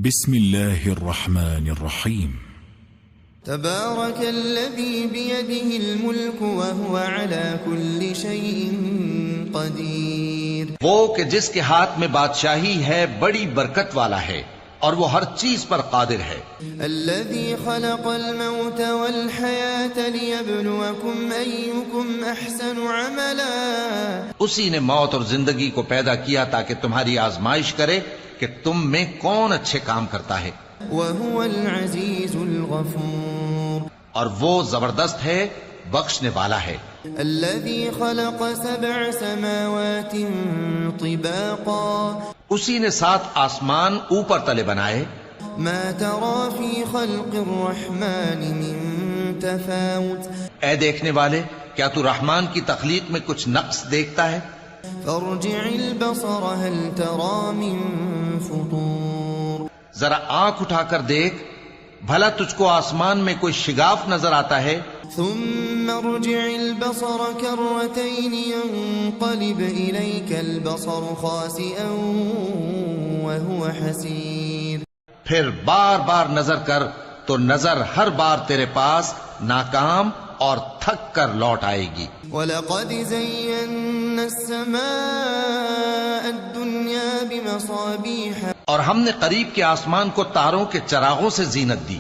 بسم الله الرحمن الرحيم. تبارك الذي بيده الملك وهو على كل شيء قدير. وہ کہ جس کے ہاتھ میں بادشاہی ہے بڑی برکت والا ہے اور وہ ہر چیز پر قادر ہے. الذي خلق الموت والحياة ليبلوكم أيكم أحسن عملا. اسی نے موت اور زندگی کو پیدا کیا تاکہ تمہاری آزمائش کرے کہ تم میں کون اچھے کام کرتا ہے. وهو العزيز الغفور. اور وہ زبردست ہے بخشنے والا ہے. الذي خلق 7 سماوات طباقا. اسی نے 7 آسمان اوپر تلے بنائے. ما ترى في خلق الرحمن من تفاوت. اے دیکھنے والے، کیا تو رحمان کی تخلیق میں کچھ نقص دیکھتا ہے؟ فارجع البصر هل ترى من فطور. ذرا آنکھ اٹھا کر دیکھ، بھلا تجھ کو آسمان میں کوئی شگاف نظر آتا ہے؟ ثم ارجع البصر كرتين ينقلب إليك البصر خاسئا وهو حسير. پھر بار بار نظر کر تو نظر ہر بار تیرے پاس ناکام اور تھک کر لوٹ آئے گی. وَلَقَدْ زَيَّنَّا السَّمَاءَ الدُّنْيَا بِمَصَابِيحَ. اور ہم نے قریب کے آسمان کو تاروں کے چراغوں سے زینت دی.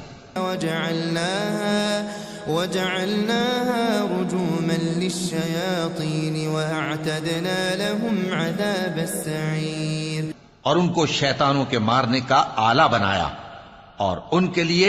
وَجَعَلْنَاهَا رُجُومًا لِلشَّيَاطِينِ وَأَعْتَدْنَا لَهُمْ عَذَابَ السَّعِيرِ. اور ان کو شیطانوں کے مارنے کا آلہ بنایا اور ان کے لیے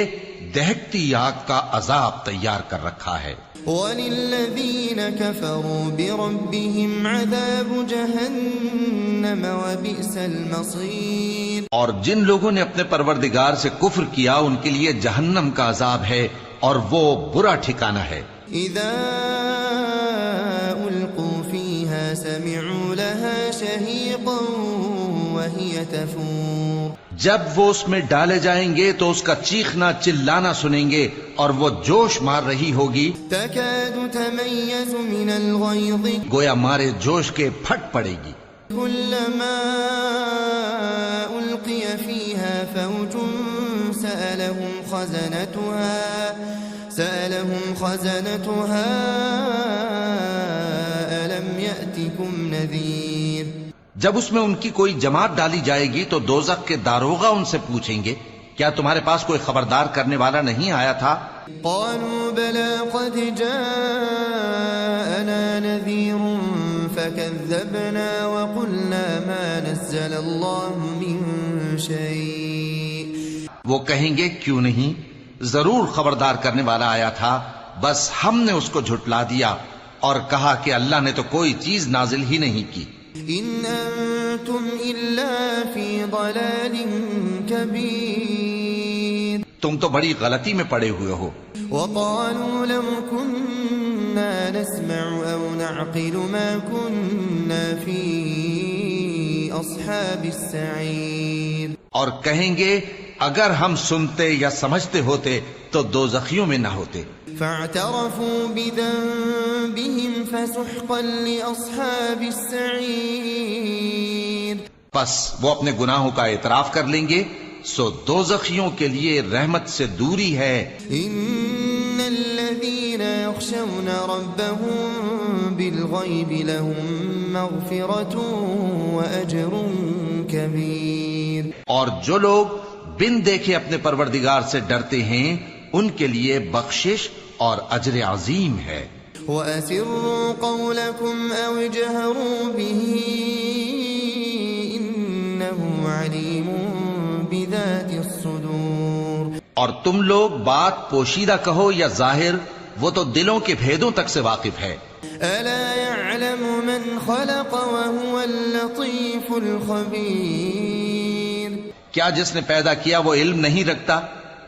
دہکتی آگ کا عذاب تیار کر رکھا ہے. وَلِلَّذِينَ كَفَرُوا بِرَبِّهِمْ عَذَابُ جَهَنَّمَ وَبِئْسَ الْمَصِيرُ. اور جن لوگوں نے اپنے پروردگار سے کفر کیا ان کے لیے جہنم کا عذاب ہے اور وہ برا ٹھکانہ ہے. اذا القوا فيها سمعوا لها شهيقا وهي تفور. جب وہ اس میں ڈالے جائیں گے تو اس کا چیخنا چلانا سنیں گے اور وہ جوش مار رہی ہوگی. تكاد تميز من الغيظ. گویا مارے جوش کے پھٹ پڑے گی. كلما ألقي فيها فوج سألهم خزنتها ألم يأتكم نذير. جب اس میں ان کی کوئی جماعت ڈالی جائے گی تو دوزخ کے داروغہ ان سے پوچھیں گے کیا تمہارے پاس کوئی خبردار کرنے والا نہیں آیا تھا؟ قالوا بلى قد جاءنا نذير فكذبنا وقلنا ما نزل الله من شيء. وہ کہیں گے کیوں نہیں، ضرور خبردار کرنے والا آیا تھا، بس ہم نے اس کو جھٹلا دیا اور کہا کہ اللہ نے تو کوئی چیز نازل ہی نہیں کی. ان انتم الا فی ضلال کبیر. تم تو بڑی غلطی میں پڑے ہوئے ہو. وقالوا لو كنا نسمع او نعقل ما كنا في اصحاب السعیر. اور کہیں گے اگر ہم سنتے یا سمجھتے ہوتے تو دوزخیوں میں نہ ہوتے. فاعترفوا بذنبهم فسحقا لأصحاب السعیر. پس وہ اپنے گناہوں کا اعتراف کر لیں گے سو دوزخیوں کے لیے رحمت سے دوری ہے. ان الذين يخشون ربهم بالغيب لهم مغفرة واجر كبير. اور جو لوگ بن دیکھے اپنے پروردگار سے ڈرتے ہیں ان کے لیے بخشش اور اجر عظیم ہے. وَأَسِرُّوا قَوْلَكُمْ أَوْ اجْهَرُوا بِهِ إِنَّهُ عَلِيمٌ بِذَاتِ الصُّدُورِ. اور تم لوگ بات پوشیدہ کہو یا ظاہر، وہ تو دلوں کے بھیدوں تک سے واقف ہے. أَلَا يَعْلَمُ مَنْ خَلَقَ وَهُوَ اللَّطِيفُ الْخَبِيرُ. کیا جس نے پیدا کیا وہ علم نہیں رکھتا؟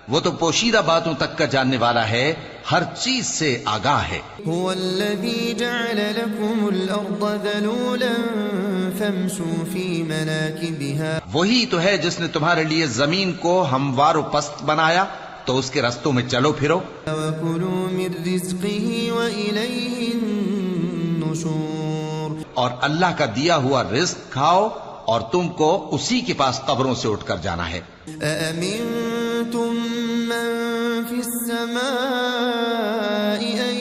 وہ تو پوشیدہ باتوں تک کا جاننے والا ہے، ہر چیز سے آگاہ ہے. هو الذي جعل لكم الأرض ذلولا فامشوا في مناكبها. وہی تو ہے جس نے تمہارے لیے زمین کو ہموار و پست بنایا تو اس کے رستوں میں چلو پھرو. وَكُلُوا مِن رِزْقِهِ وَإِلَيْهِ النُّشُورُ. اور اللہ کا دیا ہوا رزق کھاؤ اور تم کو اسی کے پاس قبروں سے اٹھ کر جانا ہے۔ أأمنتم من في السماء أن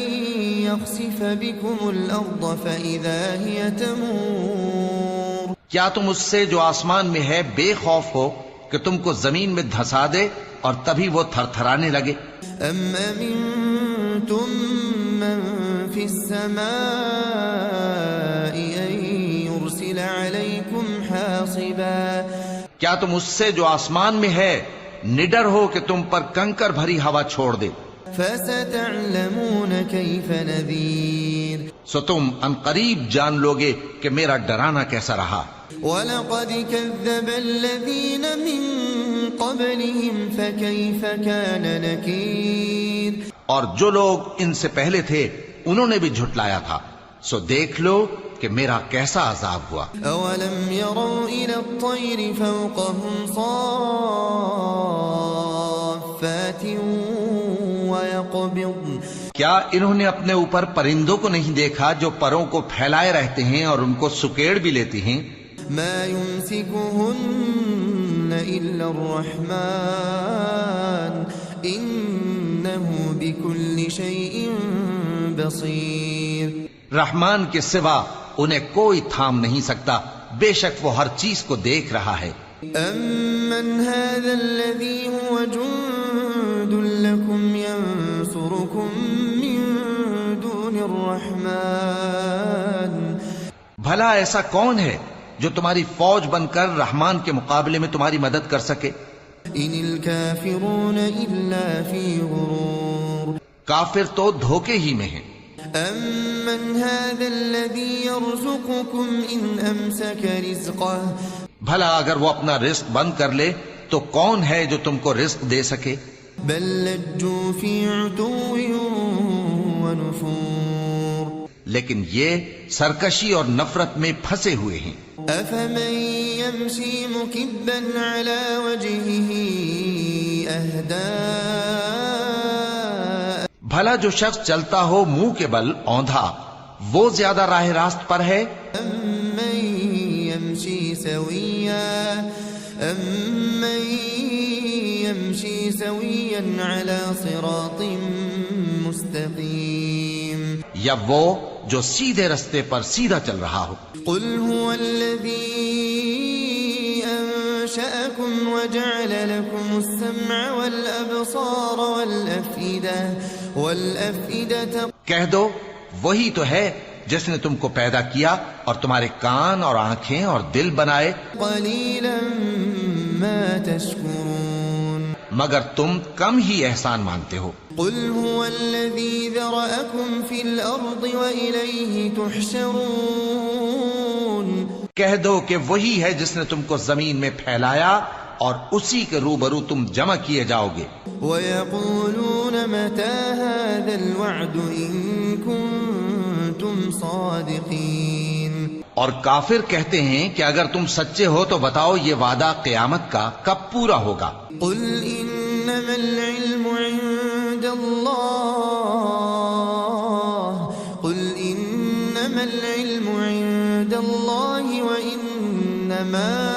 يخسف بكم الأرض فإذا هي تمور؟ کیا تم اس سے جو آسمان میں ہے بے خوف ہو کہ تم کو زمین میں دھسا دے اور تبھی وہ تھر تھرانے لگے؟ أم أمنتم من في السماء أن يرسل عليكم حاصبا؟ کیا تم اس سے جو آسمان میں ہے نڈر ہو کہ تم پر کنکر بھری ہوا چھوڑ دے؟ فستعلمون كيف نذير؟ سو تم ان قریب جان لوگے کہ میرا ڈرانا کیسا رہا۔ وَلَقَدْ كَذَّبَ الَّذِينَ مِن قَبْلِهِمْ فَكَيْفَ كَانَ نَكِيرِ؟ اور جو لوگ ان سے پہلے تھے انہوں نے بھی جھٹلایا تھا، سو دیکھ لو کہ میرا کیسا عذاب ہوا۔ أَوَلَمْ يَرَوْا إِلَى الطَّيْرِ فَوْقَهُمْ صَافَّاتٍ وَيَقْبِضْنَ؟ کیا انہوں نے اپنے اوپر پرندوں کو نہیں دیکھا جو پروں کو پھیلائے رہتے ہیں اور ان کو سکیڑ بھی لیتی ہیں؟ مَا يُمْسِكُهُنَّ إِلَّا الرَّحْمَنُ إِنَّهُ بِكُلِّ شَيْءٍ بَصِيرٌ۔ رحمان کے سوا انہیں کوئی تھام نہیں سکتا، بے شک وہ ہر چیز کو دیکھ رہا ہے۔ أَمَّنْ هَذَا الَّذِي هُوَ جُندٌ لَكُمْ يَنصُرُكُم مِّن دُونِ الرَّحْمَنِ؟ بھلا ایسا کون ہے جو تمہاری فوج بن کر رحمان کے مقابلے میں تمہاری مدد کر سکے؟ إِنِ الْكَافِرُونَ إِلَّا فِي غُرُورٍ۔ کافر تو دھوکے ہی میں ہیں۔ أَمَّنْ هَذَا الَّذِي يَرْزُقُكُمْ إِنْ أَمْسَكَ رِزْقَهُ؟ بھلا اگر وہ اپنا رزق بند کر لے تو کون ہے جو تم کو رزق دے سکے؟ بل لجوا في عتو ونفور۔ لیکن یہ سرکشی اور نفرت میں پھنسے ہوئے ہیں۔ أفمن يمشي مكبا على وجهه أهدى؟ بھلا جو شخص چلتا ہو منہ کے بل اوندھا وہ زیادہ راہ راست پر ہے؟ أمن يمشي سويا على صراط مستقيم؟ یا وہ جو سیدھے رستے پر سیدھا چل رہا ہو؟ قل هو الذي أنشأكم وجعل لكم السمع والأبصار والأفئدة۔ کہہ دو وہی تو ہے جس نے تم کو پیدا کیا اور تمہارے کان اور آنکھیں اور دل بنائے۔ قليلا ما تشكرون۔ مگر تم کم ہی احسان مانتے ہو۔ قل هو الذي ذرأكم في الأرض وإليه تحشرون۔ کہہ دو کہ وہی ہے جس نے تم کو زمین میں پھیلایا اور اسی کے روبرو تم جمع کیے جاؤ گے۔ وَيَقُولُونَ مَتَى هَذَا الْوَعْدُ إِن كُنتُمْ صَادِقِينَ۔ اور کافر کہتے ہیں کہ اگر تم سچے ہو تو بتاؤ یہ وعدہ قیامت کا کب پورا ہوگا؟ قُلْ إِنَّمَا الْعِلْمُ عِندَ اللَّهِ وَإِنَّمَا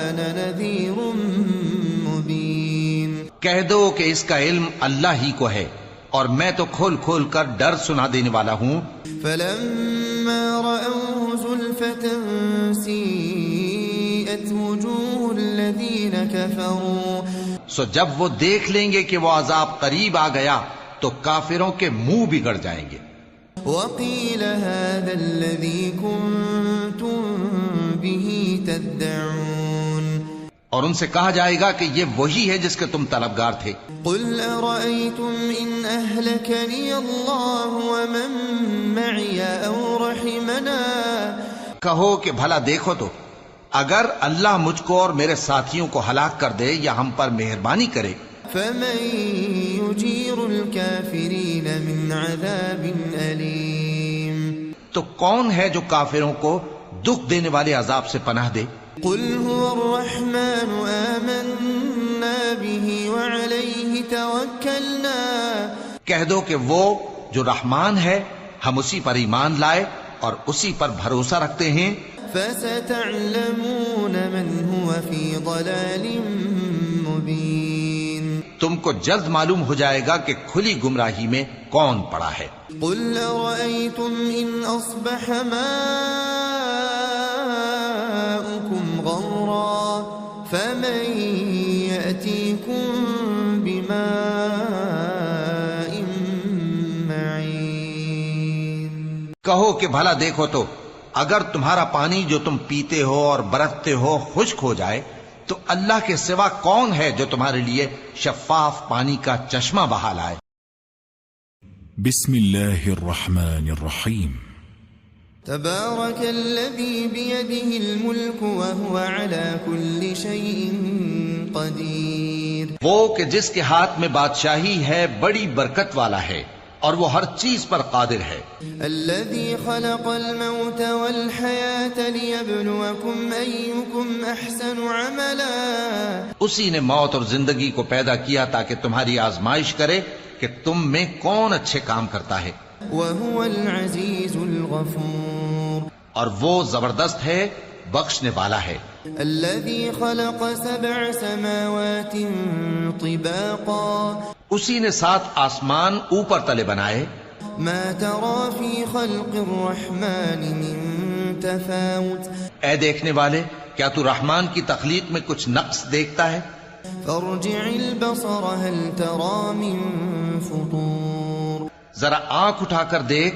أَنَا نَذِيرٌ مُبِينٌ۔ کہہ دو کہ اس کا علم اللہ ہی کو ہے اور میں تو کھول کھول کر ڈر سنا دینے والا ہوں۔ فَلَمَّا رَأَوْهُ زُلْفَةً سِيئَتْ وُجُوهُ الَّذِينَ كَفَرُوا۔ سو جب وہ دیکھ لیں گے کہ وہ عذاب قریب آ گیا تو کافروں کے منہ بگڑ جائیں گے۔ وَقِيلَ هَذَا الَّذِي كُنتُم بِهِ تَدَّعُونَ۔ اور ان سے کہا جائے گا کہ یہ وہی ہے جس کے تم طلبگار تھے۔ قُلْ أَرَأَيْتُمْ إِنْ أَهْلَكَنِيَ اللَّهُ وَمَن مَّعِيَ أَوْ رَحِمَنَا۔ کہو کہ بھلا دیکھو تو اگر اللہ مجھ کو اور میرے ساتھیوں کو ہلاک کر دے یا ہم پر مہربانی کرے، فَمَن يُجِيرُ الْكَافِرِينَ مِنْ عَذَابٍ أَلِيمٍ۔ تو کون ہے جو کافروں کو دکھ دینے والے عذاب سے پناہ دے؟ قُلْ هُوَ الرَّحْمَنُ آمَنَّا بِهِ وَعَلَيْهِ تَوَكَّلْنَا۔ کہہ دو کہ وہ جو رحمان ہے ہم اسی پر ایمان لائے اور اسی پر بھروسہ رکھتے ہیں۔ فستعلمون من هو في ضلال مبين تم کو جلد معلوم ہو جائے گا کہ کھلی گمراہی میں کون پڑا ہے۔ قل أرأيتم إن أصبح ماؤكم غورا فمن يأتيكم بماء معين۔ کہو کہ بھلا دیکھو تو اگر تمہارا پانی جو تم پیتے ہو اور برتتے ہو خشک ہو جائے تو اللہ کے سوا کون ہے جو تمہارے لیے شفاف پانی کا چشمہ بہا لائے۔ بسم اللہ الرحمن الرحیم۔ تبارك الذي بيده الملك وهو على كل شيء قدير۔ وہ کہ جس کے ہاتھ میں بادشاہی ہے بڑی برکت والا ہے اور وہ ہر چیز پر قادر ہے۔ الذي خلق الموت والحياة ليبلوكم أيكم أحسن عملا۔ اسی نے موت اور زندگی کو پیدا کیا تاکہ تمہاری آزمائش کرے کہ تم میں کون اچھے کام کرتا ہے۔ وهو العزيز الغفور۔ اور وہ زبردست ہے بخشنے والا ہے۔ الذي خلق 7 سماوات طباقا۔ اسی نے 7 آسمان اوپر تلے بنائے۔ ما ترى في خلق الرحمن من تفاوت۔ اے دیکھنے والے کیا تو رحمان کی تخلیق میں کچھ نقص دیکھتا ہے؟ فارجع البصر هل ترى من فطور۔ ذرا آنکھ اٹھا کر دیکھ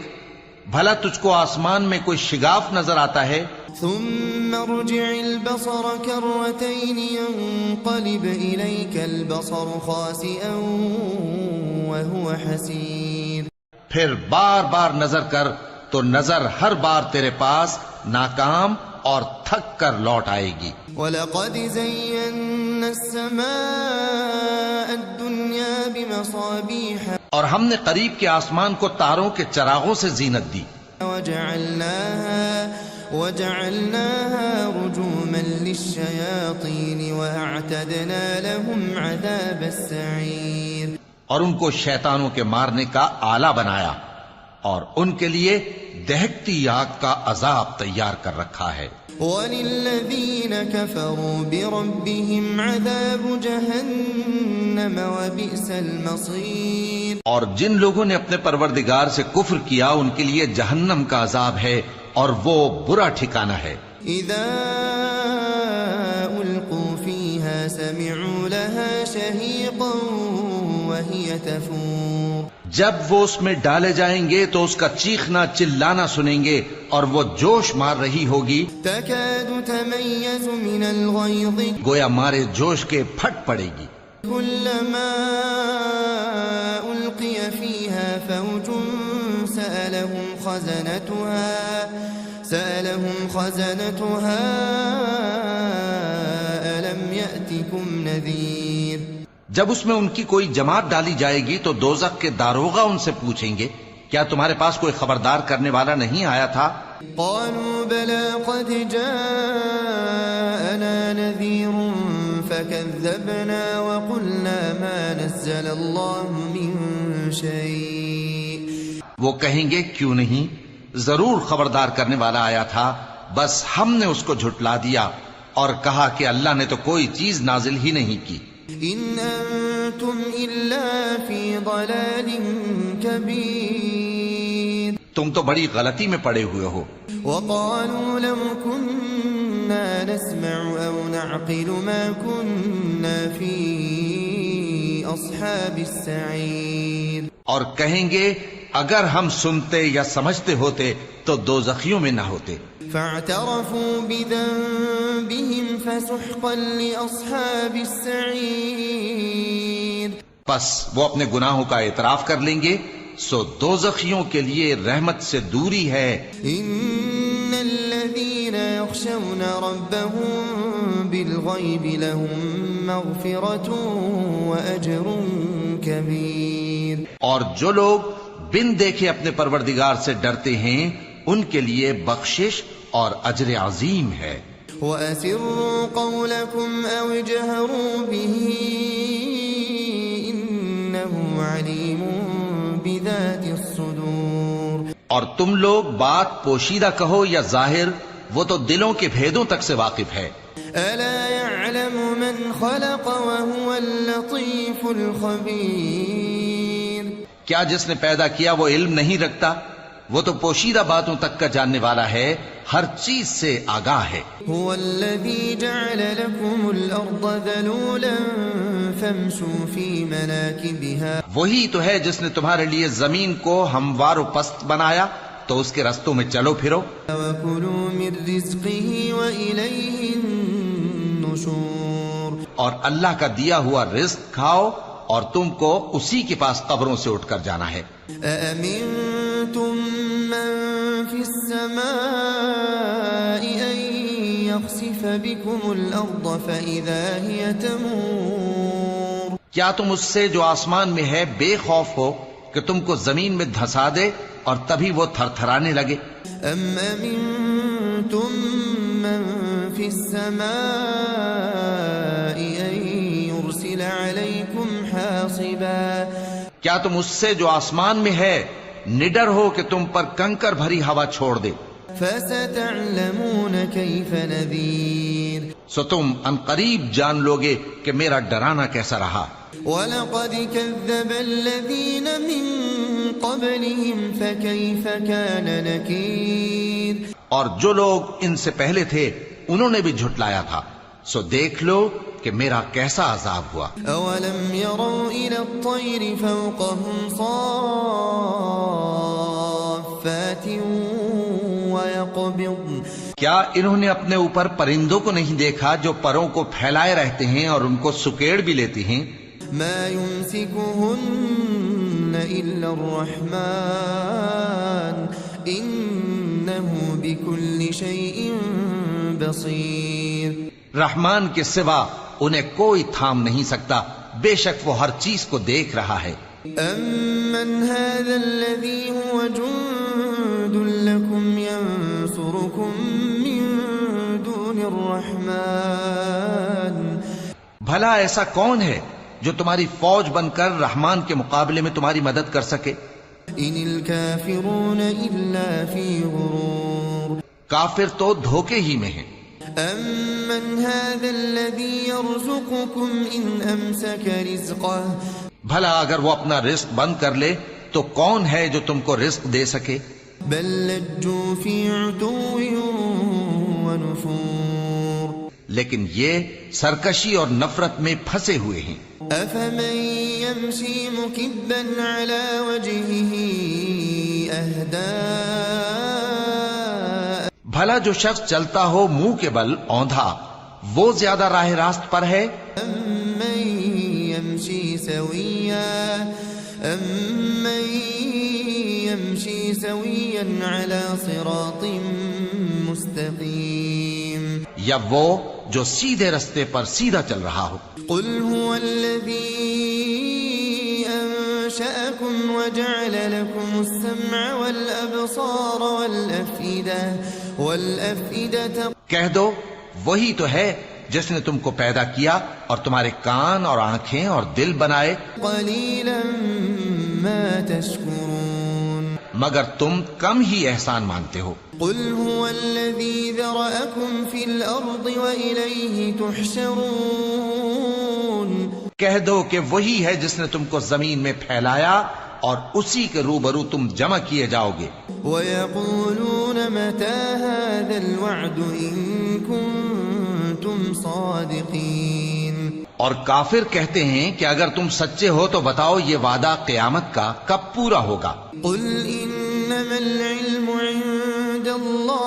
بھلا تجھ کو آسمان میں کوئی شگاف نظر آتا ہے؟ ثم ارجع البصر كرتين ينقلب إليك البصر خاسئا وهو حسير۔ پھر بار بار نظر کر تو نظر ہر بار تیرے پاس ناکام اور تھک کر لوٹ آئے گی۔ وَلَقَدْ زَيَّنَّا السَّمَاءَ الدُّنْيَا بِمَصَابِيحَ۔ اور ہم نے قریب کے آسمان کو تاروں کے چراغوں سے زینت دی۔ وَجَعَلْنَاهَا رُجُومًا لِلشَّيَاطِينِ وَأَعْتَدْنَا لَهُمْ عَذَابَ السَّعِيرِ۔ اور ان کو شیطانوں کے مارنے کا آلہ بنایا اور ان کے لیے دہکتی آگ کا عذاب تیار کر رکھا ہے۔ وَلِلَّذِينَ كَفَرُوا بِرَبِّهِمْ عَذَابُ جَهَنَّمَ وَبِئْسَ الْمَصِيرُ۔ اور جن لوگوں نے اپنے پروردگار سے کفر کیا ان کے لیے جہنم کا عذاب ہے اور وہ برا ٹھکانہ ہے۔ إِذَا أُلْقُوا فِيهَا سَمِعُوا لَهَا شَهِيقًا وَهِيَ تَفُورُ۔ جب وہ اس میں ڈالے جائیں گے تو اس کا چیخنا چلانا سنیں گے اور وہ جوش مار رہی ہوگی۔ تَكَادُ تَمَيَّزُ مِنَ الْغَيْظِ۔ گویا مارے جوش کے پھٹ پڑے گی۔ كُلَّمَا أُلْقِيَ فِيهَا فَوْجٌ سَأَلَهُمْ خَزَنَتُهَا أَلَمْ يَأْتِكُمْ نَذِيرٌ۔ جب اس میں ان کی کوئی جماعت ڈالی جائے گی تو دوزخ کے داروغہ ان سے پوچھیں گے کیا تمہارے پاس کوئی خبردار کرنے والا نہیں آیا تھا؟ قالوا بلى قد جاءنا نذير فكذبنا وقلنا ما نزل الله من شيء۔ وہ کہیں گے کیوں نہیں، ضرور خبردار کرنے والا آیا تھا، بس ہم نے اس کو جھٹلا دیا اور کہا کہ اللہ نے تو کوئی چیز نازل ہی نہیں کی۔ ان انتم الا فی ضلال کبیر۔ تم تو بڑی غلطی میں پڑے ہوئے ہو۔ وقالوا لو كنا نسمع او نعقل ما كنا في اصحاب السعیر۔ اور کہیں گے اگر ہم سنتے یا سمجھتے ہوتے تو دوزخیوں میں نہ ہوتے۔ فاعترفوا بذنبهم فسحقا لاصحاب السعیر۔ پس وہ اپنے گناہوں کا اعتراف کر لیں گے سو دوزخیوں کے لیے رحمت سے دوری ہے۔ ان الذين يخشون ربهم بالغيب لهم مغفرة واجر كبير۔ اور جو لوگ بن دیکھے اپنے پروردگار سے ڈرتے ہیں ان کے لیے بخشش اور اجر عظیم ہے۔ وَأَسِرُّوا قَوْلَكُمْ أَوْ اجْهَرُوا بِهِ إِنَّهُ عَلِيمٌ بِذَاتِ الصُّدُورِ۔ اور تم لوگ بات پوشیدہ کہو یا ظاہر، وہ تو دلوں کے بھیدوں تک سے واقف ہے۔ ألا يعلم من خلق وهو اللطيف الخبير کیا جس نے پیدا کیا وہ علم نہیں رکھتا؟ وہ تو پوشیدہ باتوں تک کا جاننے والا ہے، ہر چیز سے آگاہ ہے۔ هو الذي جعل لكم الأرض ذلولا فامشوا في مناكبها وہی تو ہے جس نے تمہارے لیے زمین کو ہموار و پست بنایا، تو اس کے رستوں میں چلو پھرو۔ وكلوا من رزقه وإليه النشور اور اللہ کا دیا ہوا رزق کھاؤ، اور تم کو اسی کے پاس قبروں سے اٹھ کر جانا ہے۔ أأمنتم من في السماء أن يخسف بكم الأرض فإذا هي تمور کیا تم اس سے جو آسمان میں ہے بے خوف ہو کہ تم کو زمین میں دھسا دے اور تبھی وہ تھر تھرانے لگے؟ أم أمنتم من في السماء أن يرسل عليكم حاصبا کیا تم اس سے جو آسمان میں ہے نڈر ہو کہ تم پر کنکر بھری ہوا چھوڑ دے؟ فستعلمون كيف نذير سو تم ان قریب جان لوگے کہ میرا ڈرانا کیسا رہا۔ وَلَقَدْ كَذَّبَ الَّذِينَ مِن قَبْلِهِمْ فَكَيْفَ كَانَ نَكِيرٌ اور جو لوگ ان سے پہلے تھے انہوں نے بھی جھٹلایا تھا، سو دیکھ لو کہ میرا کیسا عذاب ہوا۔ أَوَلَمْ يَرَوْا إِلَى الطَّيْرِ فَوْقَهُمْ صَافَّاتٍ وَيَقْبِضْنَ کیا انہوں نے اپنے اوپر پرندوں کو نہیں دیکھا جو پروں کو پھیلائے رہتے ہیں اور ان کو سکیڑ بھی لیتی ہیں؟ مَا يُمْسِكُهُنَّ إِلَّا الرَّحْمَنُ إِنَّهُ بِكُلِّ شَيْءٍ بَصِيرٌ رحمان کے سوا انہیں کوئی تھام نہیں سکتا، بے شک وہ ہر چیز کو دیکھ رہا ہے۔ أَمَّنْ هَذَا الَّذِي هُوَ جُندٌ لَكُمْ يَنصُرُكُم مِّن دُونِ الرَّحْمَنِ بھلا ایسا کون ہے جو تمہاری فوج بن کر رحمان کے مقابلے میں تمہاری مدد کر سکے؟ إِنِ الْكَافِرُونَ إِلَّا فِي غُرُورٍ کافر تو دھوکے ہی میں ہیں۔ أَمَّنْ هَذَا الَّذِي يَرْزُقُكُمْ إِنْ أَمْسَكَ رِزْقَهُ بھلا اگر وہ اپنا رزق بند کر لے تو کون ہے جو تم کو رزق دے سکے؟ بل لجوا في عتو ونفور لیکن یہ سرکشی اور نفرت میں پھنسے ہوئے ہیں۔ أفمن يمشي مكبا على وجهه أهدى بھلا جو شخص چلتا ہو منہ کے بل اوندھا وہ زیادہ راہ راست پر ہے؟ أمن يمشي سويا على صراط مستقيم یا وہ جو سیدھے رستے پر سیدھا چل رہا ہو؟ قل هو الذي أنشأكم وجعل لكم السمع والأبصار والأفئدة کہہ دو وہی تو ہے جس نے تم کو پیدا کیا اور تمہارے کان اور آنکھیں اور دل بنائے، قليلا ما تشكرون مگر تم کم ہی احسان مانتے ہو۔ قل هو الذي ذرأكم في الأرض وإليه تحشرون کہہ دو کہ وہی ہے جس نے تم کو زمین میں پھیلایا اور اسی کے روبرو تم جمع کیے جاؤ گے۔ وَيَقُولُونَ مَتَى هَذَا الْوَعْدُ إِن كُنتُمْ صَادِقِينَ اور کافر کہتے ہیں کہ اگر تم سچے ہو تو بتاؤ یہ وعدہ قیامت کا کب پورا ہوگا؟ قُلْ إِنَّمَا الْعِلْمُ عِندَ اللَّهِ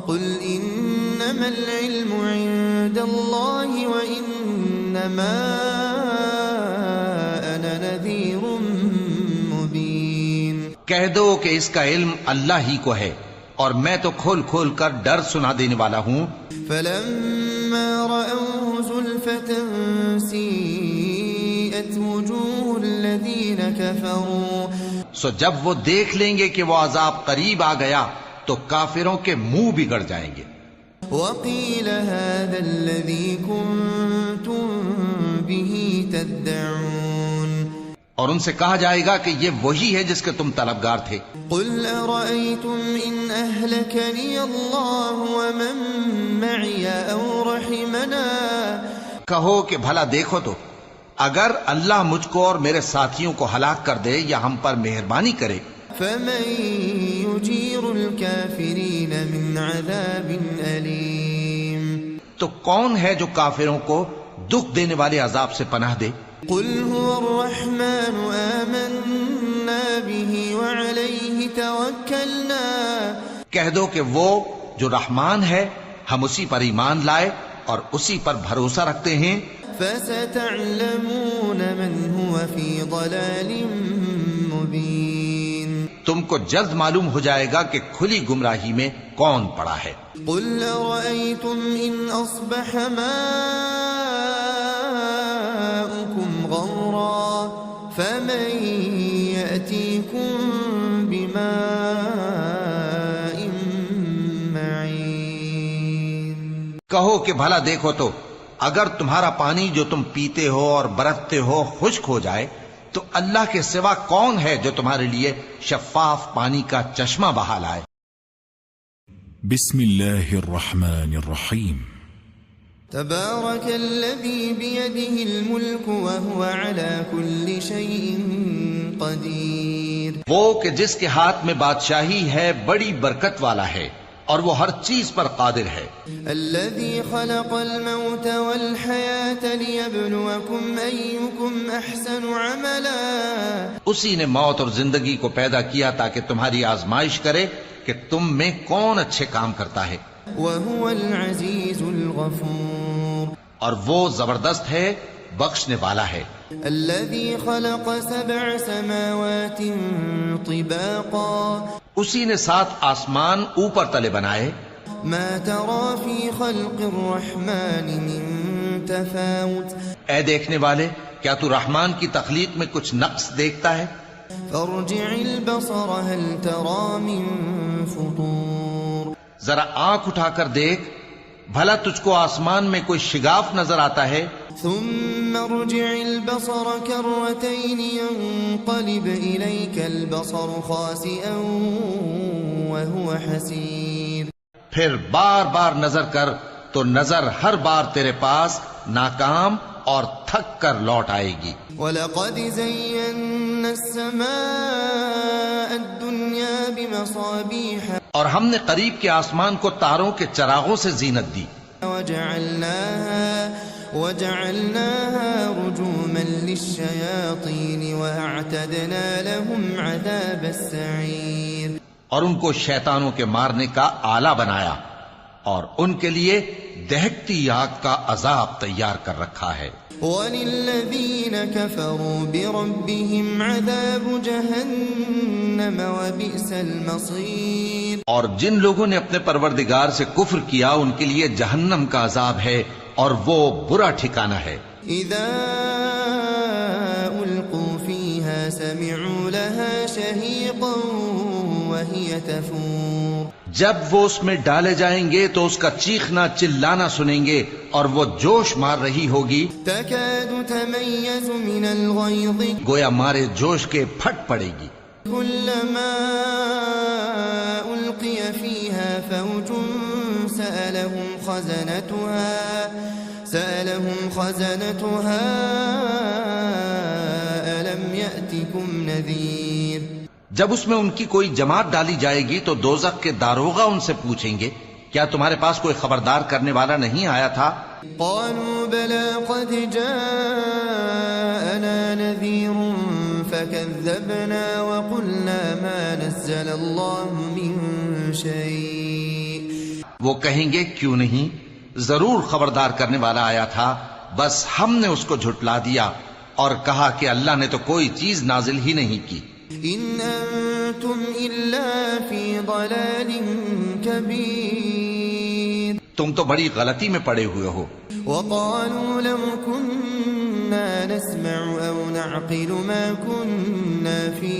قُلْ إِنَّمَا الْعِلْمُ عِندَ اللَّهِ وَإِنَّمَا أَنَا نَذِيرٌ مُبِينٌ کہہ دو کہ اس کا علم اللہ ہی کو ہے اور میں تو کھول کھول کر ڈر سنا دینے والا ہوں۔ فَلَمَّا رَأَوْهُ زُلْفَةً سِيئَتْ وُجُوهُ الَّذِينَ كَفَرُوا سو جب وہ دیکھ لیں گے کہ وہ عذاب قریب آ گیا تو کافروں کے منہ بگڑ جائیں گے۔ وَقِيلَ هَذَا الَّذِي كُنتُم بِهِ تَدَّعُونَ اور ان سے کہا جائے گا کہ یہ وہی ہے جس کے تم طلبگار تھے۔ قل أرأيتم إن أهلكني الله ومن معي أو رحمنا کہو کہ بھلا دیکھو تو اگر اللہ مجھ کو اور میرے ساتھیوں کو ہلاک کر دے یا ہم پر مہربانی کرے، فمن يجير الكافرين من عذاب أليم تو کون ہے جو کافروں کو دکھ دینے والے عذاب سے پناہ دے؟ قل هو الرحمن آمنا به وعليه توكلنا کہہ دو کہ وہ جو رحمان ہے ہم اسی پر ایمان لائے اور اسی پر بھروسہ رکھتے ہیں۔ فستعلمون من هو في ضلال مبين تم کو جلد معلوم ہو جائے گا کہ کھلی گمراہی میں کون پڑا ہے۔ قل أرأيتم إن أصبح ماؤكم غورا فمن يأتيكم بماء معين کہو کہ بھلا دیکھو تو اگر تمہارا پانی جو تم پیتے ہو اور برتتے ہو خشک ہو جائے تو اللہ کے سوا کون ہے جو تمہارے لیے شفاف پانی کا چشمہ بہا لائے؟ بسم الله الرحمن الرحيم تبارك الذي بيده الملك وهو على كل شيء قدير وہ کہ جس کے ہاتھ میں بادشاہی ہے بڑی برکت والا ہے اور وہ ہر چیز پر قادر ہے۔ الذي خلق الموت والحياة ليبلوكم أيكم أحسن عملا اسی نے موت اور زندگی کو پیدا کیا تاکہ تمہاری آزمائش کرے کہ تم میں کون اچھے کام کرتا ہے، وهو العزيز الغفور اور وہ زبردست ہے بخشنے والا ہے۔ الذي خلق 7 سماوات طباقا اسی نے 7 آسمان اوپر تلے بنائے۔ ما ترى في خلق الرحمن من تفاوت اے دیکھنے والے کیا تو رحمان کی تخلیق میں کچھ نقص دیکھتا ہے؟ فارجع البصر هل ترى من فطور ذرا آنکھ اٹھا کر دیکھ بھلا تجھ کو آسمان میں کوئی شگاف نظر آتا ہے؟ ثم ارجع البصر كرتين ينقلب إليك البصر خاسئا وهو حسير پھر بار بار نظر کر تو نظر ہر بار تیرے پاس ناکام اور تھک کر لوٹ آئے گی۔ وَلَقَدْ زَيَّنَّا السَّمَاءَ الدُّنْيَا بِمَصَابِيحَ اور ہم نے قریب کے آسمان کو تاروں کے چراغوں سے زینت دی، وَجَعَلْنَاهَا رُجُومًا لِلشَّيَاطِينِ وَأَعْتَدْنَا لَهُمْ عَذَابَ السَّعِيرِ اور ان کو شیطانوں کے مارنے کا آلہ بنایا اور ان کے لیے دہکتی آگ کا عذاب تیار کر رکھا ہے۔ وَلِلَّذِينَ كَفَرُوا بِرَبِّهِمْ عَذَابُ جَهَنَّمَ وَبِئْسَ الْمَصِيرُ اور جن لوگوں نے اپنے پروردگار سے کفر کیا ان کے لیے جہنم کا عذاب ہے اور وہ برا ٹھکانہ ہے۔ إِذَا أُلْقُوا فِيهَا سَمِعُوا لَهَا شَهِيقًا وَهِيَ تَفُورُ جب وہ اس میں ڈالے جائیں گے تو اس کا چیخنا چلانا سنیں گے اور وہ جوش مار رہی ہوگی، تَكَادُ تَمَيَّزُ مِنَ الْغَيْظِ گویا مارے جوش کے پھٹ پڑے گی۔ كُلَّمَا أُلْقِيَ فِيهَا فَوْجٌ سَأَلَهُمْ خَزَنَتُهَا أَلَمْ يَأْتِكُمْ نَذِيرٌ جب اس میں ان کی کوئی جماعت ڈالی جائے گی تو دوزخ کے داروغہ ان سے پوچھیں گے کیا تمہارے پاس کوئی خبردار کرنے والا نہیں آیا تھا؟ قالوا بلى قد جاءنا نذير فكذبنا وقلنا ما نزل الله من شيء وہ کہیں گے کیوں نہیں، ضرور خبردار کرنے والا آیا تھا، بس ہم نے اس کو جھٹلا دیا اور کہا کہ اللہ نے تو کوئی چیز نازل ہی نہیں کی۔ ان انتم الا في ضلال كبير تم تو بڑی غلطی میں پڑے ہوئے ہو۔ وقالوا لو كنا نسمع او نعقل ما كنا في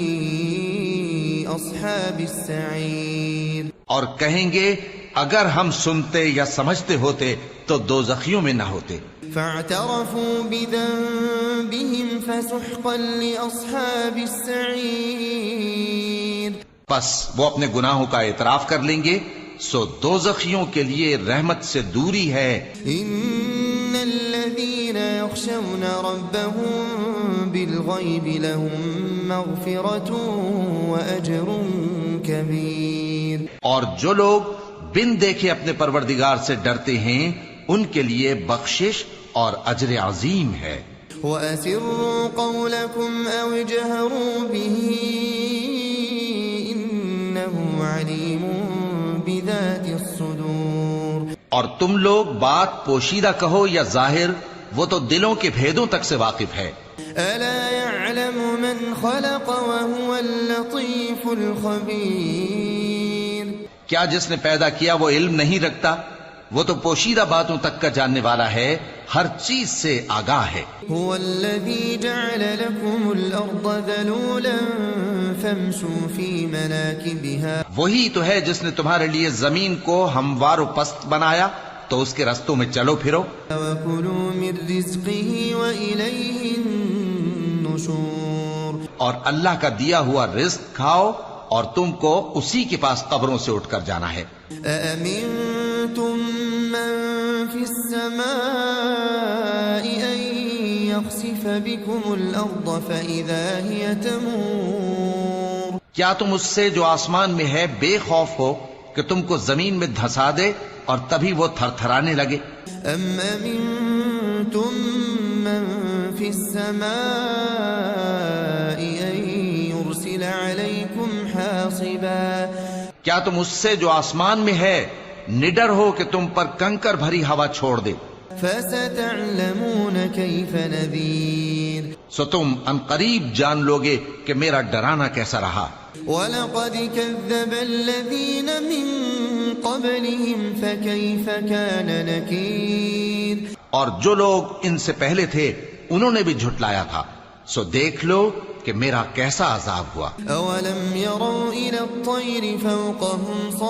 اصحاب السعير اور کہیں گے اگر ہم سنتے یا سمجھتے ہوتے تو دوزخیوں میں نہ ہوتے. فاعترفوا بذنبهم فسحقا لأصحاب السعير. پس وہ اپنے گناہوں کا اعتراف کر لیں گے، سو دوزخیوں کے لیے رحمت سے دوری ہے. ان الذين يخشون ربهم بالغيب لهم مغفرة واجر كبير. اور جو لوگ بن دیکھے اپنے پروردگار سے ڈرتے ہیں ان کے لیے بخشش اور اجر عظیم ہے. وَأَسِرُّوا قَوْلَكُمْ أَوْ اجْهَرُوا بِهِ إِنَّهُ عَلِيمٌ بِذَاتِ الصُّدُورِ. اور تم لوگ بات پوشیدہ کہو یا ظاہر، وہ تو دلوں کے بھیدوں تک سے واقف ہے. أَلَا يَعْلَمُ مَنْ خَلَقَ وَهُوَ اللَّطِيفُ الْخَبِيرُ. کیا جس نے پیدا کیا وہ علم نہیں رکھتا؟ وہ تو پوشیدہ باتوں تک کا جاننے والا ہے، ہر چیز سے آگاہ ہے. هو الذي جعل لكم الأرض ذلولا فامشوا في مناكبها. وہی تو ہے جس نے تمہارے لیے زمین کو ہموار و پست بنایا، تو اس کے رستوں میں چلو پھرو. وَكُلُوا مِن رِزْقِهِ وَإِلَيْهِ النُّشُورُ. اور اللہ کا دیا ہوا رزق کھاؤ اور تم کو اسی کے پاس قبروں سے اٹھ کر جانا ہے. أَأَمِنتُم مَّن فِي السَّمَاءِ أَن يَخْسِفَ بِكُمُ الْأَرْضَ فَإِذَا هِيَ تَمُورُ. کیا تم اس سے جو آسمان میں ہے بے خوف ہو کہ تم کو زمین میں دھسا دے اور تبھی وہ تھر تھرانے لگے؟ أَمْ أَمِنتُم مَّن فِي السَّمَاءِ أَن يُرْسِلَ عَلَيْكُمْ حَاصِبًا. کیا تم اس سے جو آسمان میں ہے نڈر ہو کہ تم پر کنکر بھری ہوا چھوڑ دے؟ فَسَتَعْلَمُونَ كَيْفَ نَذِيرٌ. سو تم ان قریب جان لوگے کہ میرا ڈرانا کیسا رہا. وَلَقَدْ كَذَّبَ الَّذِينَ مِن قَبْلِهِمْ فَكَيْفَ كَانَ نَكِيرٌ. اور جو لوگ ان سے پہلے تھے انہوں نے بھی جھٹلایا تھا، سو دیکھ لو کہ میرا کیسا عذاب ہوا. أَوَلَمْ يَرَوْا إِلَى الطَّيْرِ فَوْقَهُمْ صَافَّاتٍ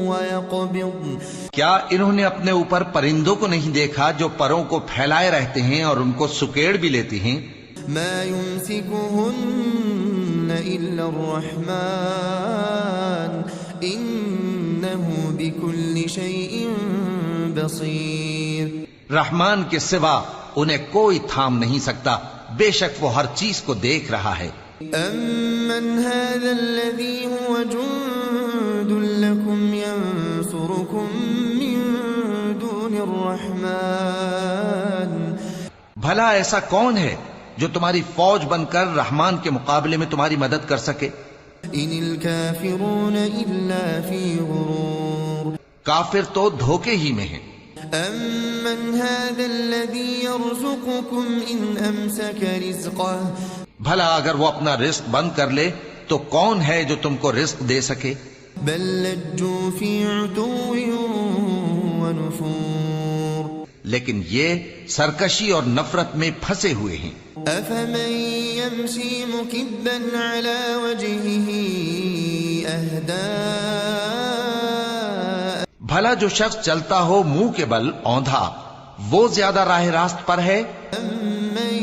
وَيَقْبِضْنَ. کیا انہوں نے اپنے اوپر پرندوں کو نہیں دیکھا جو پروں کو پھیلائے رہتے ہیں اور ان کو سکیڑ بھی لیتی ہیں؟ مَا يُمْسِكُهُنَّ إِلَّا الرَّحْمَنُ إِنَّهُ بِكُلِّ شَيْءٍ بَصِيرٌ. رحمان کے سوا انہیں کوئی تھام نہیں سکتا، بے شک وہ ہر چیز کو دیکھ رہا ہے. أَمَّنْ هَذَا الَّذِي هُوَ جُندٌ لَكُمْ يَنصُرُكُم مِّن دُونِ الرَّحْمَنِ. بھلا ایسا کون ہے جو تمہاری فوج بن کر رحمان کے مقابلے میں تمہاری مدد کر سکے؟ إِنِ الْكَافِرُونَ إِلَّا فِي غُرُورٍ. کافر تو دھوکے ہی میں ہیں. أَمَّنْ هَذَا الَّذِي يَرْزُقُكُمْ إِنْ أَمْسَكَ رِزْقَهُ. بھلا اگر وہ اپنا رزق بند کر لے تو کون ہے جو تم کو رزق دے سکے؟ بَل لَجُّوا فِي عُتُوٍّ وَنُفُورٍ. لیکن یہ سرکشی اور نفرت میں پھنسے ہوئے ہیں. أَفَمَن يَمْشِي مُكِبًّا عَلَى وَجْهِهِ أَهْدَىٰ. بھلا جو شخص چلتا ہو منہ کے بل اوندھا، وہ زیادہ راہ راست پر ہے؟ أَمَّن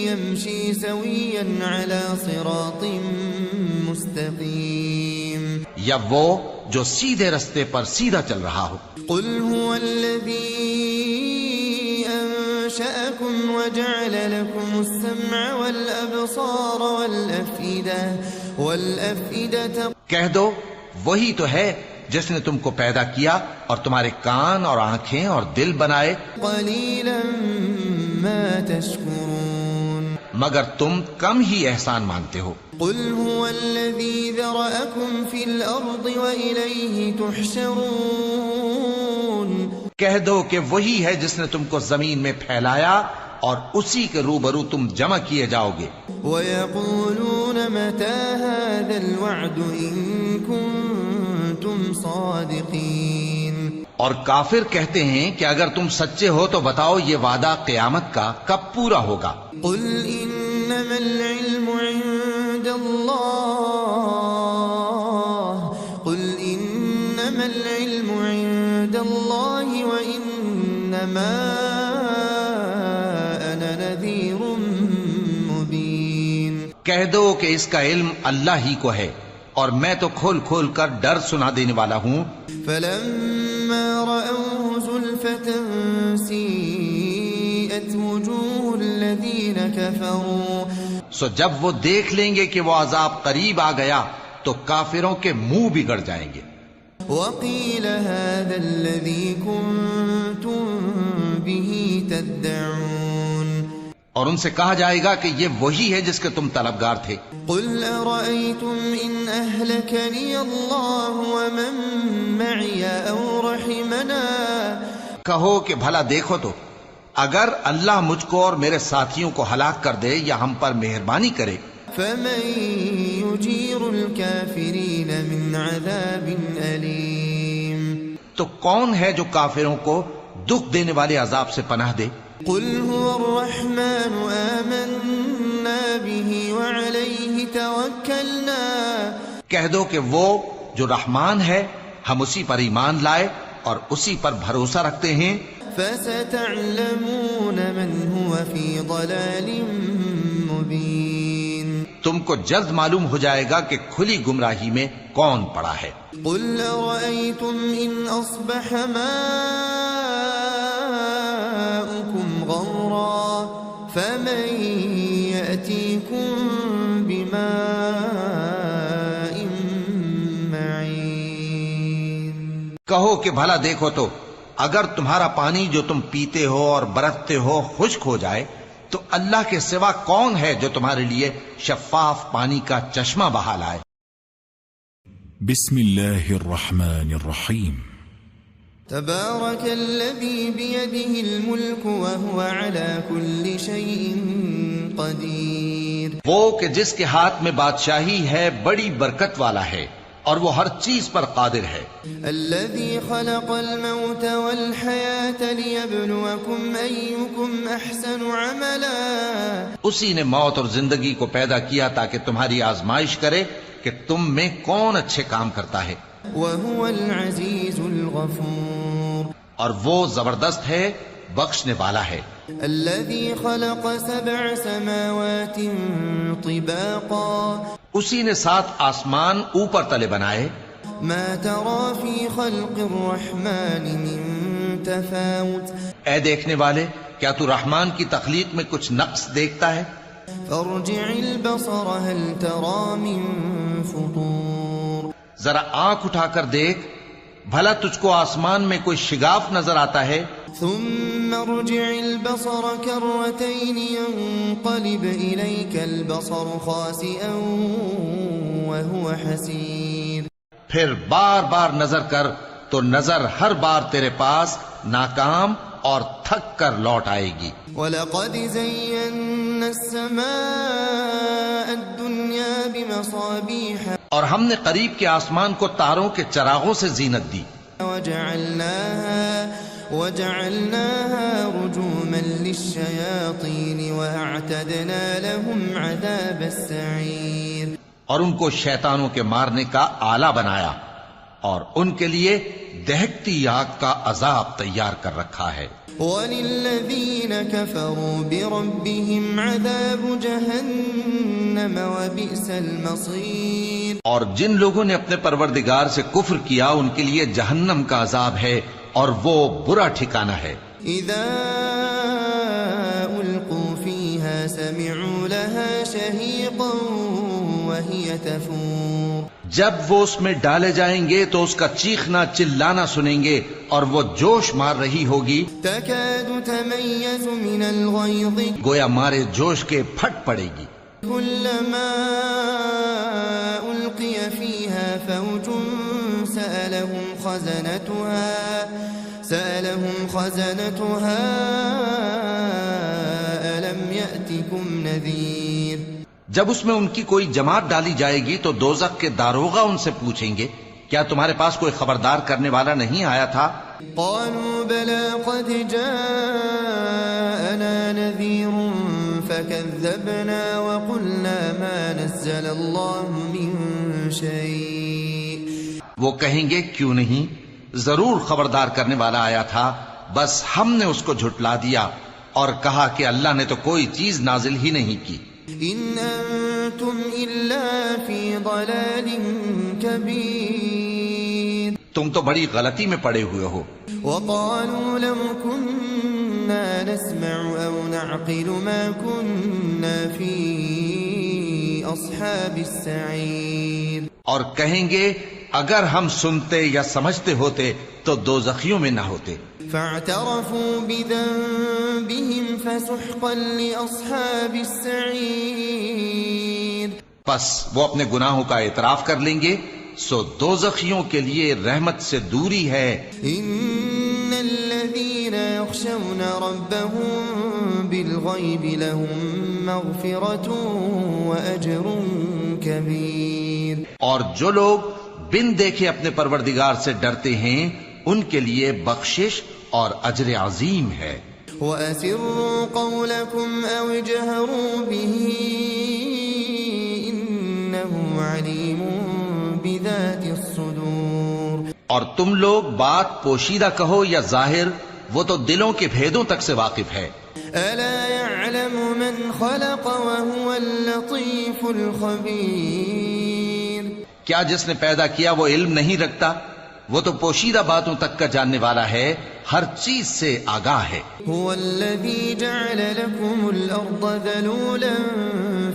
يَمْشِي سَوِيًّا عَلَى صِرَاطٍ مُسْتَقِيمٍ. یا وہ جو سیدھے رستے پر سیدھا چل رہا ہو. قُلْ هُوَ الَّذِي أَنشَأَكُمْ وَجَعَلَ لَكُمُ السَّمْعَ وَالْأَبْصَارَ وَالْأَفْئِدَةَ. کہہ دو وہی تو ہے جس نے تم کو پیدا کیا اور تمہارے کان اور آنکھیں اور دل بنائے. قَلِيلًا مَا تَشْكُرُونَ. مگر تم کم ہی احسان مانتے ہو. قُلْ هُوَ الَّذِي ذَرَأَكُمْ فِي الْأَرْضِ وَإِلَيْهِ تُحْشَرُونَ. کہہ دو کہ وہی ہے جس نے تم کو زمین میں پھیلایا اور اسی کے روبرو تم جمع کیے جاؤ گے. وَيَقُولُونَ مَتَى هَذَا الْوَعْدُ إِن كُنتُمْ صَادِقِينَ. اور کافر کہتے ہیں کہ اگر تم سچے ہو تو بتاؤ یہ وعدہ قیامت کا کب پورا ہوگا؟ قل انما العلم عند اللہ قل انما العلم عند اللہ وانما انا نذیر مبین، کہہ دو کہ اس کا علم اللہ ہی کو ہے اور میں تو کھول کھول کر ڈر سنا دینے والا ہوں۔ فلما رأوه زلفة سیئت وجوه الذین کفروا، سو جب وہ دیکھ لیں گے کہ وہ عذاب قریب آ گیا تو کافروں کے منہ بگڑ جائیں گے۔ وقیل هذا الذی کنتم به تدعون، اور ان سے کہا جائے گا کہ یہ وہی ہے جس کے تم طلبگار تھے۔ قل ارأيتم ان اهلكني الله ومن معي او رحمنا، کہو کہ بھلا دیکھو تو اگر اللہ مجھ کو اور میرے ساتھیوں کو ہلاک کر دے یا ہم پر مہربانی کرے، فمن يجير الكافرين من عذاب أليم، تو کون ہے جو کافروں کو دکھ دینے والے عذاب سے پناہ دے؟ قل هو الرحمن آمنا به وعليه توكلنا، کہہ دو کہ وہ جو رحمان ہے ہم اسی پر ایمان لائے اور اسی پر بھروسہ رکھتے ہیں۔ فستعلمون من هو في ضلال مبين، تم کو جلد معلوم ہو جائے گا کہ کھلی گمراہی میں کون پڑا ہے۔ قل أرأيتم إن أصبح ماؤكم غورا فمن يأتيكم بماء معين، کہو کہ بھلا دیکھو تو اگر تمہارا پانی جو تم پیتے ہو اور برتتے ہو خشک ہو جائے تو اللہ کے سوا کون ہے جو تمہارے لیے شفاف پانی کا چشمہ بہا لائے؟ بسم اللہ الرحمن الرحیم۔ تبارك الذي بيده الملك وهو على كل شيء قدير، وہ کہ جس کے ہاتھ میں بادشاہی ہے بڑی برکت والا ہے اور وہ ہر چیز پر قادر ہے۔ الذي خلق الموت والحياة ليبلوكم أيكم أحسن عملا، اسی نے موت اور زندگی کو پیدا کیا تاکہ تمہاری آزمائش کرے کہ تم میں کون اچھے کام کرتا ہے، وهو العزيز الغفور، اور وہ زبردست ہے بخشنے والا ہے۔ الذي خلق 7 سماوات طباقا، اسی نے 7 آسمان اوپر تلے بنائے۔ ما ترى في خلق الرحمن من تفاوت، اے دیکھنے والے کیا تو رحمان کی تخلیق میں کچھ نقص دیکھتا ہے؟ فارجع البصر هل ترى من فطور، ذرا آنکھ اٹھا کر دیکھ بھلا تجھ کو آسمان میں کوئی شگاف نظر آتا ہے؟ ثم ارجع البصر كرتين ينقلب إليك البصر خاسئا وهو حسير، پھر بار بار نظر کر تو نظر ہر بار تیرے پاس ناکام اور تھک کر لوٹ آئے گی۔ وَلَقَدْ زَيَّنَّا السَّمَاءَ الدُّنْيَا بِمَصَابِيحَ، اور ہم نے قریب کے آسمان کو تاروں کے چراغوں سے زینت دی، وَجَعَلْنَاهَا رُجُومًا لِلشَّيَاطِينِ وَأَعْتَدْنَا لَهُمْ عَذَابَ السَّعِيرِ، اور ان کو شیطانوں کے مارنے کا آلہ بنایا اور ان کے لیے دہکتی آگ کا عذاب تیار کر رکھا ہے۔ وَلِلَّذِينَ كَفَرُوا بِرَبِّهِمْ عَذَابُ جَهَنَّمَ وَبِئْسَ الْمَصِيرُ، اور جن لوگوں نے اپنے پروردگار سے کفر کیا ان کے لیے جہنم کا عذاب ہے اور وہ برا ٹھکانہ ہے۔ إِذَا أُلْقُوا فِيهَا سَمِعُوا لَهَا شَهِيقًا وَهِيَ تَفُورُ، جب وہ اس میں ڈالے جائیں گے تو اس کا چیخنا چلانا سنیں گے اور وہ جوش مار رہی ہوگی، تَكَادُ تَمَيَّزُ مِنَ الْغَيْظِ گویا مارے جوش کے پھٹ پڑے گی۔ كُلَّمَا أُلْقِيَ فِيهَا فَوْجٌ سَأَلَهُمْ خَزَنَتُهَا أَلَمْ يَأْتِكُمْ نَذِيرٌ، جب اس میں ان کی کوئی جماعت ڈالی جائے گی تو دوزخ کے داروغہ ان سے پوچھیں گے کیا تمہارے پاس کوئی خبردار کرنے والا نہیں آیا تھا؟ قالوا بلى قد جاءنا نذير فكذبنا وقلنا ما نزل الله من شيء. وہ کہیں گے کیوں نہیں، ضرور خبردار کرنے والا آیا تھا، بس ہم نے اس کو جھٹلا دیا اور کہا کہ اللہ نے تو کوئی چیز نازل ہی نہیں کی. ان انتم الا فی ضلال کبیر. تم تو بڑی غلطی میں پڑے ہوئے ہو. وقالوا لو كنا نسمع او نعقل ما كنا في اصحاب السعير. اور کہیں گے اگر ہم سنتے یا سمجھتے ہوتے تو دوزخیوں میں نہ ہوتے. فاعترفوا بذنبهم فسحقا لاصحاب السعير. پس وہ اپنے گناہوں کا اعتراف کر لیں گے، سو دوزخیوں کے لیے رحمت سے دوری ہے. ان الذين يخشون ربهم بالغيب لهم مغفرة واجر كبير. اور جو لوگ بن دیکھے اپنے پروردگار سے ڈرتے ہیں ان کے لیے بخشش اور اجر عظیم ہے. وَأَسِرُّوا قَوْلَكُمْ أَوْ اجْهَرُوا بِهِ إِنَّهُ عَلِيمٌ بِذَاتِ الصُّدُورِ. اور تم لوگ بات پوشیدہ کہو یا ظاہر، وہ تو دلوں کے بھیدوں تک سے واقف ہے. أَلَا يَعْلَمُ مَنْ خَلَقَ وَهُوَ اللَّطِيفُ الْخَبِيرُ. کیا جس نے پیدا کیا وہ علم نہیں رکھتا؟ وہ تو پوشیدہ باتوں تک کا جاننے والا ہے، ہر چیز سے آگاہ ہے. هو الذي جعل لكم الأرض ذلولا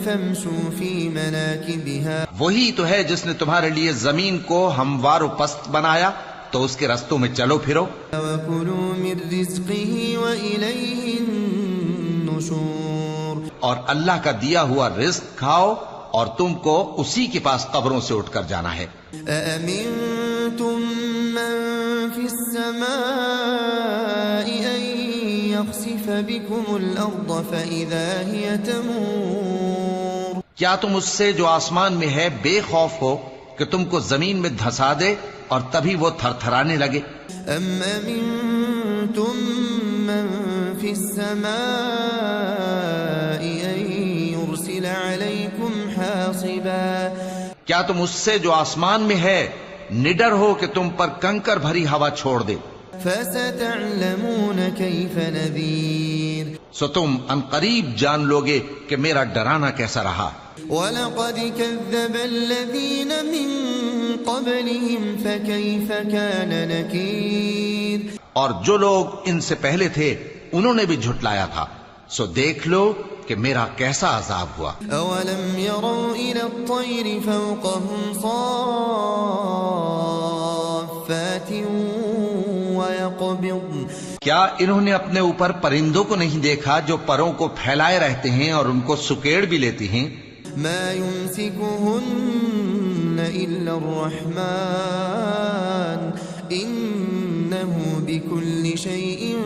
فامشوا في مناكبها. وہی تو ہے جس نے تمہارے لیے زمین کو ہموار و پست بنایا، تو اس کے رستوں میں چلو پھرو. وَكُلُوا مِن رِزْقِهِ وَإِلَيْهِ النُّشُورُ. اور اللہ کا دیا ہوا رزق کھاؤ اور تم کو اسی کے پاس قبروں سے اٹھ کر جانا ہے. أَأَمِنتُم مَّن فِي السَّمَاءِ أَن يَخْسِفَ بِكُمُ الْأَرْضَ فَإِذَا هِيَ تَمُورُ. کیا تم اس سے جو آسمان میں ہے بے خوف ہو کہ تم کو زمین میں دھسا دے اور تبھی وہ تھر تھرانے لگے؟ أَمْ أَمِنتُم مَّن فِي السَّمَاءِ أَن يُرْسِلَ عَلَيْكُمْ حَاصِبًا. کیا تم اس سے جو آسمان میں ہے نڈر ہو کہ تم پر کنکر بھری ہوا چھوڑ دے؟ فَسَتَعْلَمُونَ كَيْفَ نَذِيرٌ. سو تم عنقریب جان لوگے کہ میرا ڈرانا کیسا رہا. وَلَقَدْ كَذَّبَ الَّذِينَ مِن قَبْلِهِمْ فَكَيْفَ كَانَ نَكِيرٌ. اور جو لوگ ان سے پہلے تھے انہوں نے بھی جھٹلایا تھا، سو دیکھ لو کہ میرا کیسا عذاب ہوا. أَوَلَمْ يَرَوْا إِلَى الطَّيْرِ فَوْقَهُمْ صَافَّاتٍ وَيَقْبِضْنَ. کیا انہوں نے اپنے اوپر پرندوں کو نہیں دیکھا جو پروں کو پھیلائے رہتے ہیں اور ان کو سکیڑ بھی لیتی ہیں؟ مَا يُمْسِكُهُنَّ إِلَّا الرَّحْمَنُ إِنَّهُ بِكُلِّ شَيْءٍ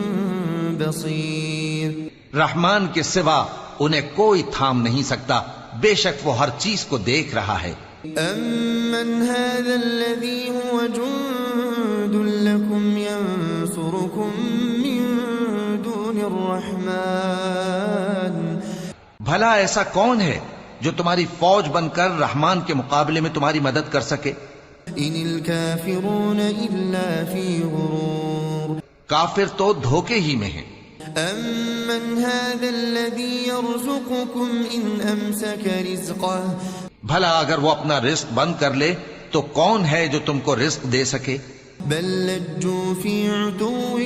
بَصِيرٌ. رحمان کے سوا انہیں کوئی تھام نہیں سکتا، بے شک وہ ہر چیز کو دیکھ رہا ہے. أَمَّنْ هَذَا الَّذِي هُوَ جُندٌ لَكُمْ يَنصُرُكُم مِّن دُونِ الرَّحْمَنِ. بھلا ایسا کون ہے جو تمہاری فوج بن کر رحمان کے مقابلے میں تمہاری مدد کر سکے؟ إِنِ الْكَافِرُونَ إِلَّا فِي غُرُورٍ. کافر تو دھوکے ہی میں ہیں. أَمَّنْ هَذَا الَّذِي يَرْزُقُكُمْ إِنْ أَمْسَكَ رِزْقَهُ. بھلا اگر وہ اپنا رزق بند کر لے تو کون ہے جو تم کو رزق دے سکے؟ بَل لَجُّوا فِي عُتُوٍّ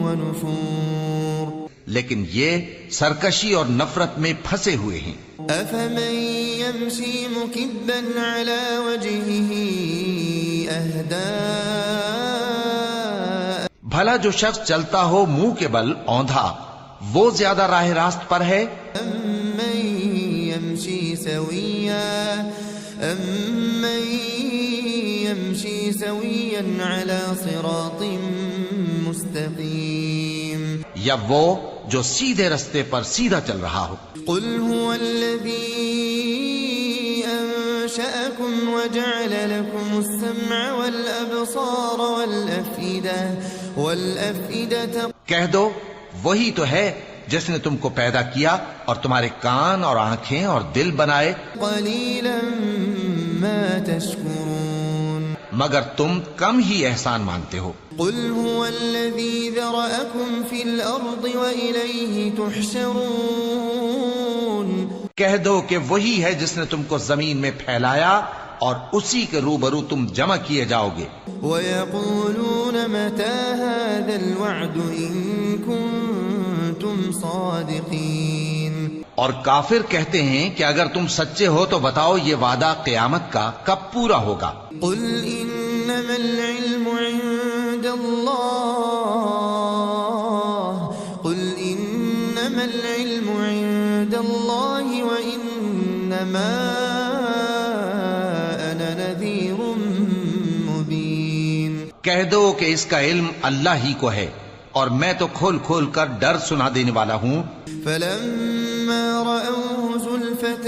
وَنُفُورٍ. لیکن یہ سرکشی اور نفرت میں پھنسے ہوئے ہیں. أَفَمَن يَمْشِي مُكِبًّا عَلَى وَجْهِهِ أَهْدَىٰ. بھلا جو شخص چلتا ہو منہ کے بل اوندھا، وہ زیادہ راہ راست پر ہے؟ أَمَّن يَمْشِي سَوِيًّا عَلَى صِرَاطٍ مُسْتَقِيمٍ. یا وہ جو سیدھے رستے پر سیدھا چل رہا ہو. قُلْ هُوَ الَّذِي أنشأكم وجعل لكم السمع والأبصار والأفئدة کہہ دو وہی تو ہے جس نے تم کو پیدا کیا اور تمہارے کان اور آنکھیں اور دل بنائے، قليلا ما تشكرون مگر تم کم ہی احسان مانتے ہو۔ قل هو الذي ذرأكم في الأرض وإليه تحشرون کہہ دو کہ وہی ہے جس نے تم کو زمین میں پھیلایا اور اسی کے روبرو تم جمع کیے جاؤ گے۔ ويقولون متى هذا الوعد إن كنتم صادقين اور کافر کہتے ہیں کہ اگر تم سچے ہو تو بتاؤ یہ وعدہ قیامت کا کب پورا ہوگا۔ قل إنما العلم عند الله قل إنما العلم عند الله وإنما أنا نذير مبين کہہ دو کہ اس کا علم اللہ ہی کو ہے اور میں تو کھول کھول کر ڈر سنا دینے والا ہوں۔ فلما رأوه زلفة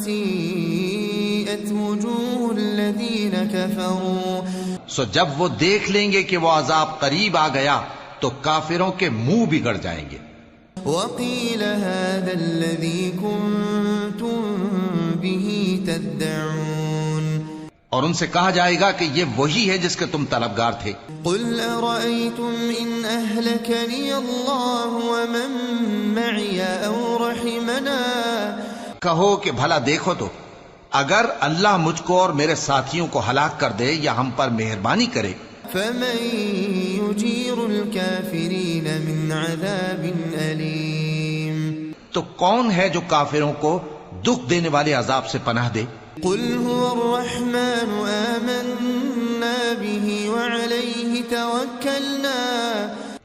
سيئت وجوه الذين كفروا سو جب وہ دیکھ لیں گے کہ وہ عذاب قریب آ گیا تو کافروں کے منہ بگڑ جائیں گے۔ وقيل هذا الذي كنتم به تدعون اور ان سے کہا جائے گا کہ یہ وہی ہے جس کے تم طلبگار تھے۔ قل أرأيتم إن أهلكني الله ومن معي أو رحمنا کہو کہ بھلا دیکھو تو اگر اللہ مجھ کو اور میرے ساتھیوں کو ہلاک کر دے یا ہم پر مہربانی کرے فمن يجير الكافرين من عذاب أليم تو کون ہے جو کافروں کو دکھ دینے والے عذاب سے پناہ دے؟ قل هو الرحمن آمنا به وعليه توكلنا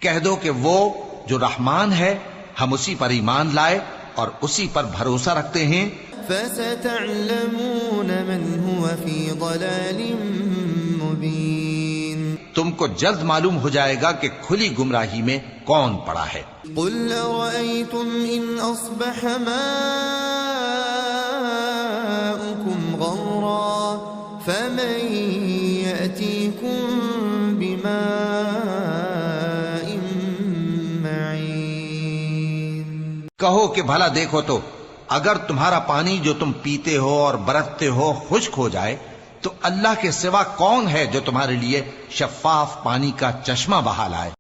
کہہ دو کہ وہ جو رحمان ہے ہم اسی پر ایمان لائے اور اسی پر بھروسہ رکھتے ہیں۔ فستعلمون من هو في ضلال مبين تم کو جلد معلوم ہو جائے گا کہ کھلی گمراہی میں کون پڑا ہے۔ قل أرأيتم إن أصبح ماؤكم غورا فمن يأتيكم بماء معين کہو کہ بھلا دیکھو تو اگر تمہارا پانی جو تم پیتے ہو اور برتتے ہو خشک ہو جائے تو اللہ کے سوا کون ہے جو تمہارے لیے شفاف پانی کا چشمہ بہا لائے؟